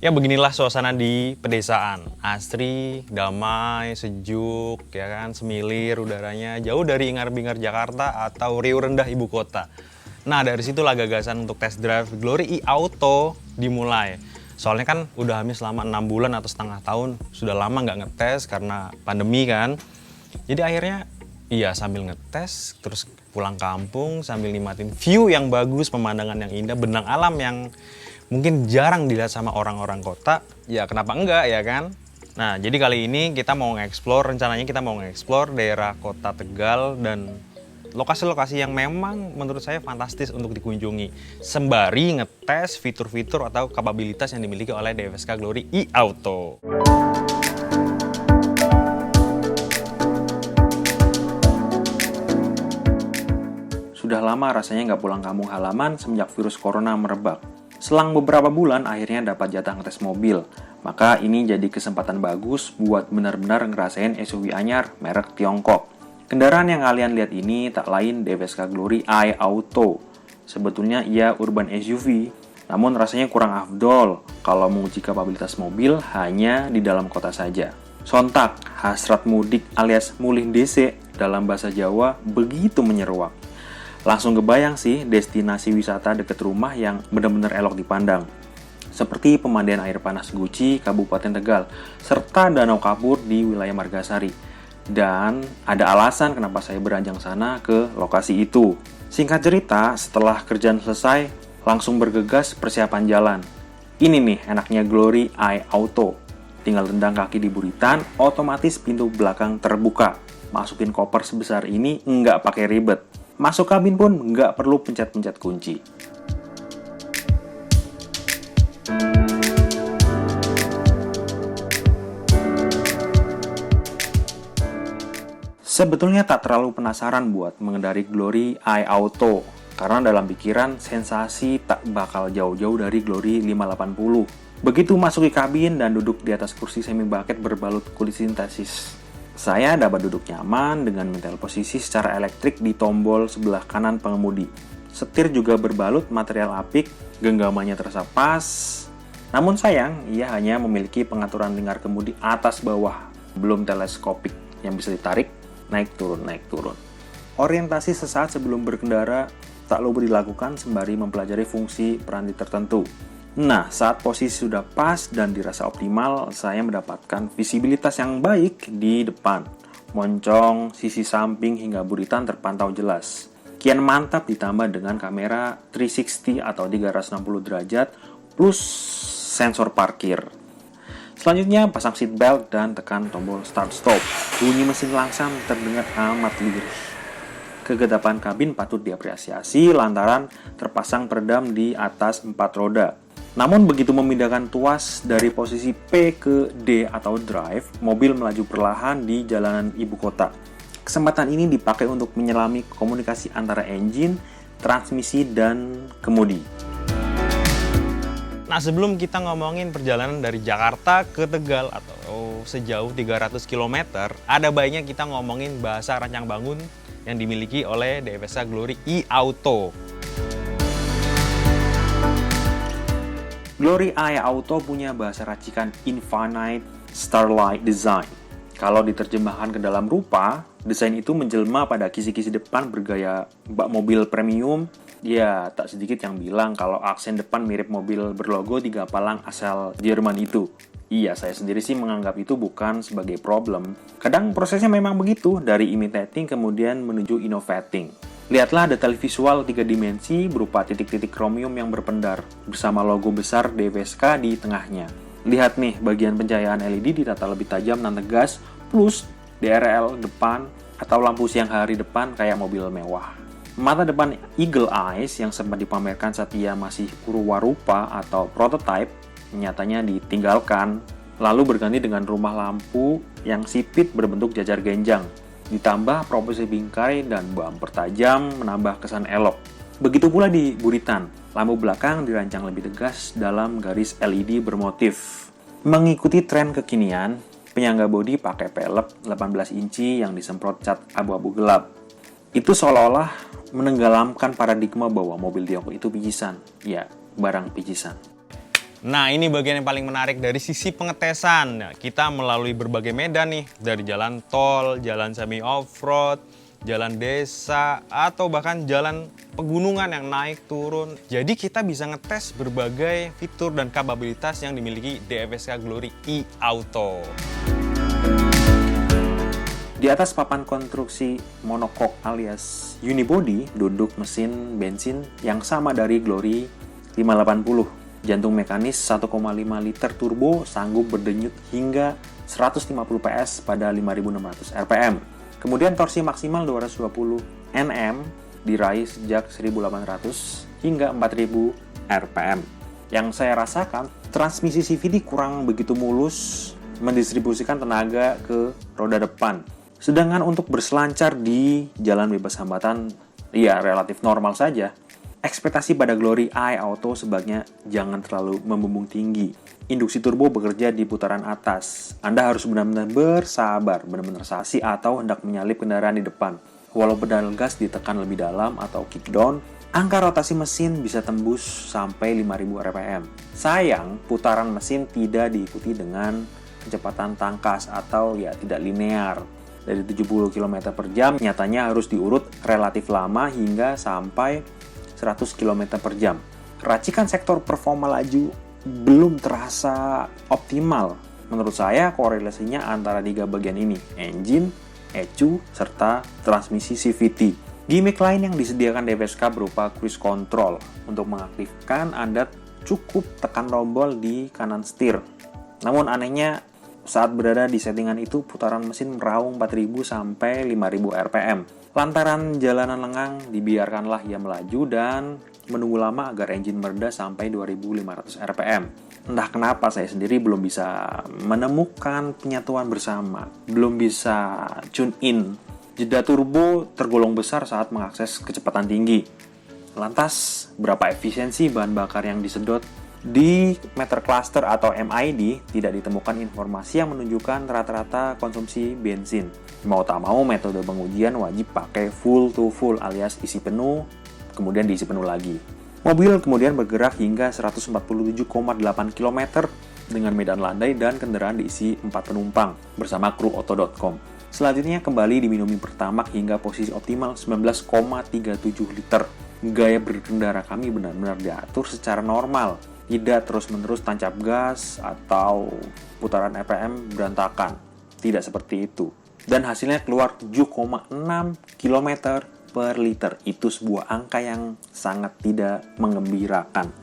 Ya beginilah suasana di pedesaan. Asri, damai, sejuk, ya kan, semilir udaranya, jauh dari ingar-bingar Jakarta atau riuh rendah ibu kota. Nah, dari situlah gagasan untuk test drive Glory e-Auto dimulai. Soalnya kan udah habis selama 6 bulan atau setengah tahun, sudah lama nggak ngetes karena pandemi kan. Jadi akhirnya iya sambil ngetes, terus pulang kampung sambil nikmatin view yang bagus, pemandangan yang indah, benang alam yang mungkin jarang dilihat sama orang-orang kota, ya kenapa enggak ya kan? Nah, jadi kali ini kita mau rencananya kita mau nge-explore daerah kota Tegal dan lokasi-lokasi yang memang menurut saya fantastis untuk dikunjungi. Sembari ngetes fitur-fitur atau kapabilitas yang dimiliki oleh DFSK Glory e-Auto. Sudah lama rasanya nggak pulang kampung halaman semenjak virus corona merebak. Selang beberapa bulan akhirnya dapat jatah ngetes mobil. Maka ini jadi kesempatan bagus buat benar-benar ngerasain SUV anyar merek Tiongkok. Kendaraan yang kalian lihat ini tak lain DFSK Glory i-Auto. Sebetulnya ia urban SUV, namun rasanya kurang afdol kalau menguji kapabilitas mobil hanya di dalam kota saja. Sontak, hasrat mudik alias mulih DC dalam bahasa Jawa begitu menyeruak. Langsung kebayang sih destinasi wisata deket rumah yang benar-benar elok dipandang. Seperti pemandian air panas Guci, Kabupaten Tegal, serta Danau Kapur di wilayah Margasari. Dan ada alasan kenapa saya beranjang sana ke lokasi itu. Singkat cerita, setelah kerjaan selesai, langsung bergegas persiapan jalan. Ini nih enaknya Glory i-Auto. Tinggal tendang kaki di buritan, otomatis pintu belakang terbuka. Masukin koper sebesar ini nggak pakai ribet. Masuk kabin pun nggak perlu pencet-pencet kunci. Sebetulnya tak terlalu penasaran buat mengendari Glory i-Auto, karena dalam pikiran sensasi tak bakal jauh-jauh dari Glory 580. Begitu masuki kabin dan duduk di atas kursi semi bucket berbalut kulit sintesis, saya dapat duduk nyaman dengan mentel posisi secara elektrik di tombol sebelah kanan pengemudi. Setir juga berbalut material apik, genggamannya terasa pas. Namun sayang, ia hanya memiliki pengaturan lingkar kemudi atas bawah, belum teleskopik yang bisa ditarik, naik turun. Orientasi sesaat sebelum berkendara tak lupa dilakukan sembari mempelajari fungsi peranti tertentu. Nah, saat posisi sudah pas dan dirasa optimal, saya mendapatkan visibilitas yang baik di depan. Moncong, sisi samping hingga buritan terpantau jelas. Kian mantap ditambah dengan kamera 360 atau 360 derajat plus sensor parkir. Selanjutnya, pasang seatbelt dan tekan tombol start-stop. Bunyi mesin langsam terdengar amat lirih. Kegedapan kabin patut diapresiasi lantaran terpasang peredam di atas 4 roda. Namun begitu memindahkan tuas dari posisi P ke D atau drive, mobil melaju perlahan di jalanan ibu kota. Kesempatan ini dipakai untuk menyelami komunikasi antara engine, transmisi, dan kemudi. Nah, sebelum kita ngomongin perjalanan dari Jakarta ke Tegal atau sejauh 300 km, ada baiknya kita ngomongin bahasa rancang bangun yang dimiliki oleh DFSK Glory e-Auto. Glory i-Auto punya bahasa racikan Infinite Starlight Design. Kalau diterjemahkan ke dalam rupa, desain itu menjelma pada kisi-kisi depan bergaya bak mobil premium. Ya, tak sedikit yang bilang kalau aksen depan mirip mobil berlogo 3 palang asal Jerman itu. Iya, saya sendiri sih menganggap itu bukan sebagai problem. Kadang prosesnya memang begitu, dari imitating kemudian menuju innovating. Lihatlah detail visual 3 dimensi berupa titik-titik kromium yang berpendar, bersama logo besar DFSK di tengahnya. Lihat nih, bagian pencahayaan LED ditata lebih tajam dan tegas, plus DRL depan atau lampu siang hari depan kayak mobil mewah. Mata depan Eagle Eyes yang sempat dipamerkan saat ia masih purwarupa atau prototype, nyatanya ditinggalkan, lalu berganti dengan rumah lampu yang sipit berbentuk jajar genjang. Ditambah proporsi bingkai dan bumper tajam menambah kesan elok. Begitu pula di buritan, lampu belakang dirancang lebih tegas dalam garis LED bermotif. Mengikuti tren kekinian, penyangga bodi pakai pelek 18 inci yang disemprot cat abu-abu gelap. Itu seolah-olah menenggelamkan paradigma bahwa mobil Tiongkok itu picisan. Ya, barang picisan. Nah, ini bagian yang paling menarik dari sisi pengetesan. Nah, kita melalui berbagai medan nih, dari jalan tol, jalan semi off-road, jalan desa, atau bahkan jalan pegunungan yang naik turun. Jadi kita bisa ngetes berbagai fitur dan kapabilitas yang dimiliki DFSK Glory e-Auto. Di atas papan konstruksi monocoque alias unibody duduk mesin bensin yang sama dari Glory 580. Jantung mekanis 1,5 liter turbo sanggup berdenyut hingga 150 PS pada 5.600 RPM. Kemudian torsi maksimal 220 Nm diraih sejak 1.800 hingga 4.000 RPM. Yang saya rasakan, transmisi CVT kurang begitu mulus mendistribusikan tenaga ke roda depan. Sedangkan untuk berselancar di jalan bebas hambatan, ya relatif normal saja. Ekspektasi pada Glory i-Auto sebaiknya jangan terlalu membumbung tinggi. Induksi turbo bekerja di putaran atas. Anda harus benar-benar bersabar, benar-benar sasi atau hendak menyalip kendaraan di depan. Walau pedal gas ditekan lebih dalam atau kickdown, angka rotasi mesin bisa tembus sampai 5.000 RPM. Sayang, putaran mesin tidak diikuti dengan kecepatan tangkas atau ya tidak linear. Dari 70 km per jam, nyatanya harus diurut relatif lama hingga sampai 100 km per jam. Racikan sektor performa laju belum terasa optimal. Menurut saya, korelasinya antara tiga bagian ini, engine, ECU, serta transmisi CVT. Gimmick lain yang disediakan DFSK berupa cruise control. Untuk mengaktifkan, Anda cukup tekan tombol di kanan setir. Namun anehnya, saat berada di settingan itu, putaran mesin meraung 4.000 sampai 5.000 RPM. Lantaran jalanan lengang, dibiarkanlah ia melaju dan menunggu lama agar engine mereda sampai 2.500 RPM. Entah kenapa saya sendiri belum bisa menemukan penyatuan bersama, belum bisa tune in. Jeda turbo tergolong besar saat mengakses kecepatan tinggi. Lantas, berapa efisiensi bahan bakar yang disedot? Di meter cluster atau MID tidak ditemukan informasi yang menunjukkan rata-rata konsumsi bensin. Mau tak mau, metode pengujian wajib pakai full to full alias isi penuh, kemudian diisi penuh lagi. Mobil kemudian bergerak hingga 147,8 km dengan medan landai dan kendaraan diisi 4 penumpang bersama kru Auto.com. Selanjutnya kembali diminumi pertamax hingga posisi optimal 19,37 liter. Gaya berkendara kami benar-benar diatur secara normal. Tidak terus-menerus tancap gas atau putaran RPM berantakan. Tidak seperti itu. Dan hasilnya keluar 7,6 km per liter. Itu sebuah angka yang sangat tidak mengembirakan.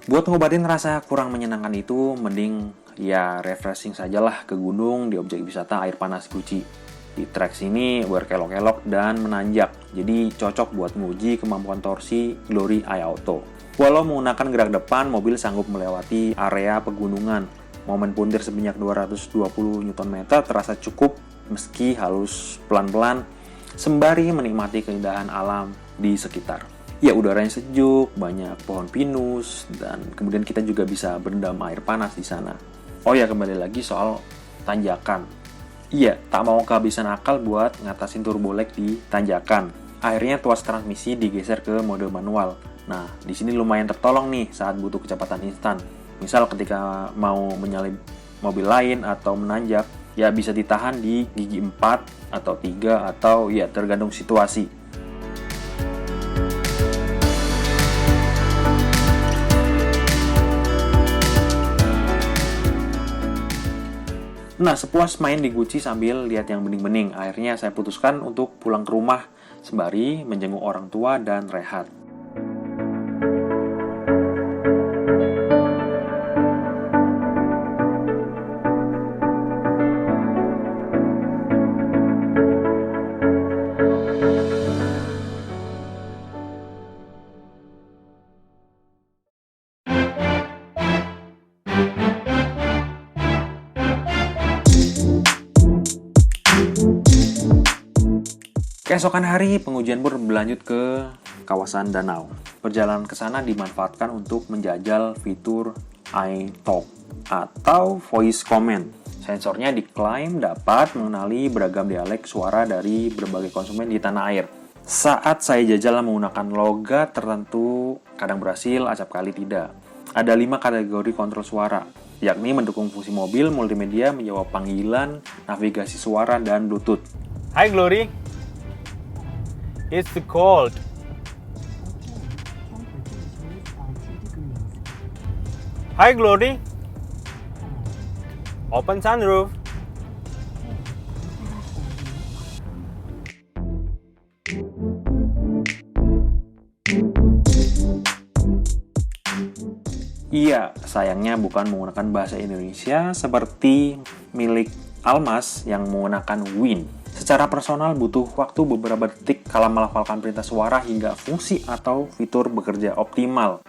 Buat ngobatin rasa kurang menyenangkan itu, mending ya refreshing sajalah ke gunung di objek wisata air panas Guci. Di trek sini berkelok-kelok dan menanjak, jadi cocok buat menguji kemampuan torsi Glory i-Auto. Walau menggunakan gerak depan, mobil sanggup melewati area pegunungan. Momen puntir sebanyak 220 Nm terasa cukup meski halus pelan-pelan, sembari menikmati keindahan alam di sekitar. Ya, udaranya sejuk, banyak pohon pinus, dan kemudian kita juga bisa berendam air panas di sana. Oh ya, kembali lagi soal tanjakan. Iya, tak mau kehabisan akal buat ngatasin turbo lag di tanjakan. Akhirnya tuas transmisi digeser ke mode manual. Nah, di sini lumayan tertolong nih saat butuh kecepatan instan. Misal ketika mau menyalip mobil lain atau menanjak, ya bisa ditahan di gigi 4 atau 3 atau ya tergantung situasi. Nah, sepuas main di Guci sambil lihat yang bening-bening, akhirnya saya putuskan untuk pulang ke rumah sembari menjenguk orang tua dan rehat. Keesokan hari, pengujian pun berlanjut ke kawasan danau. Perjalanan ke sana dimanfaatkan untuk menjajal fitur iTalk atau voice comment. Sensornya diklaim dapat mengenali beragam dialek suara dari berbagai konsumen di tanah air. Saat saya jajal menggunakan logat tertentu, kadang berhasil, acap kali tidak. Ada 5 kategori kontrol suara, yakni mendukung fungsi mobil, multimedia, menjawab panggilan, navigasi suara, dan Bluetooth. Hi Glory, it's too cold. Hi Glory, open sunroof. Iya, sayangnya bukan menggunakan bahasa Indonesia seperti milik Almas yang menggunakan Win. Secara personal butuh waktu beberapa detik kala melafalkan perintah suara hingga fungsi atau fitur bekerja optimal.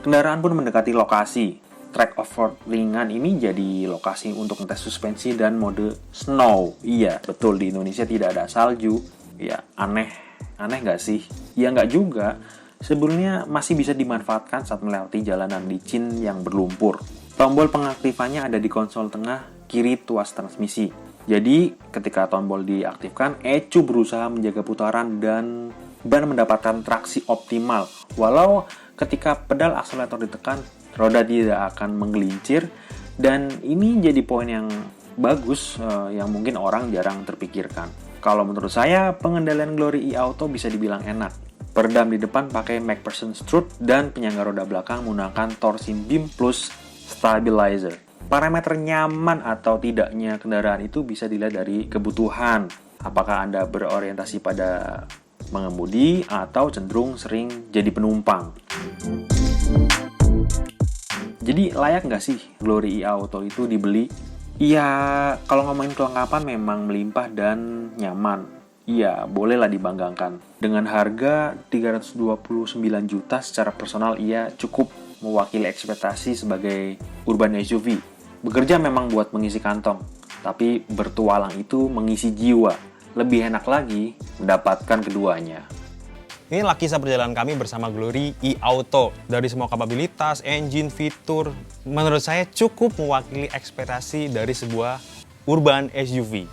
Kendaraan pun mendekati lokasi. Track off-road ringan ini jadi lokasi untuk ngetes suspensi dan mode snow. Iya, betul, di Indonesia tidak ada salju. Ya, aneh nggak sih? Ya nggak juga. Sebenarnya masih bisa dimanfaatkan saat melewati jalanan licin yang berlumpur. Tombol pengaktifannya ada di konsol tengah kiri tuas transmisi. Jadi, ketika tombol diaktifkan, ECU berusaha menjaga putaran dan ban mendapatkan traksi optimal. Walau ketika pedal akselerator ditekan, roda tidak akan menggelincir. Dan ini jadi poin yang bagus yang mungkin orang jarang terpikirkan. Kalau menurut saya, pengendalian Glory e-Auto bisa dibilang enak. Peredam di depan pakai MacPherson strut dan penyangga roda belakang menggunakan torsion beam plus stabilizer. Parameter nyaman atau tidaknya kendaraan itu bisa dilihat dari kebutuhan. Apakah Anda berorientasi pada mengemudi atau cenderung sering jadi penumpang. Jadi layak nggak sih Glory e-Auto itu dibeli? Iya, kalau ngomongin kelengkapan memang melimpah dan nyaman. Iya, bolehlah dibanggakan. Dengan harga 329 juta secara personal, ia cukup mewakili ekspektasi sebagai urban SUV. Bekerja memang buat mengisi kantong, tapi bertualang itu mengisi jiwa. Lebih enak lagi mendapatkan keduanya. Inilah kisah perjalanan kami bersama Glory e-Auto. Dari semua kapabilitas, engine, fitur, menurut saya cukup mewakili ekspektasi dari sebuah urban SUV.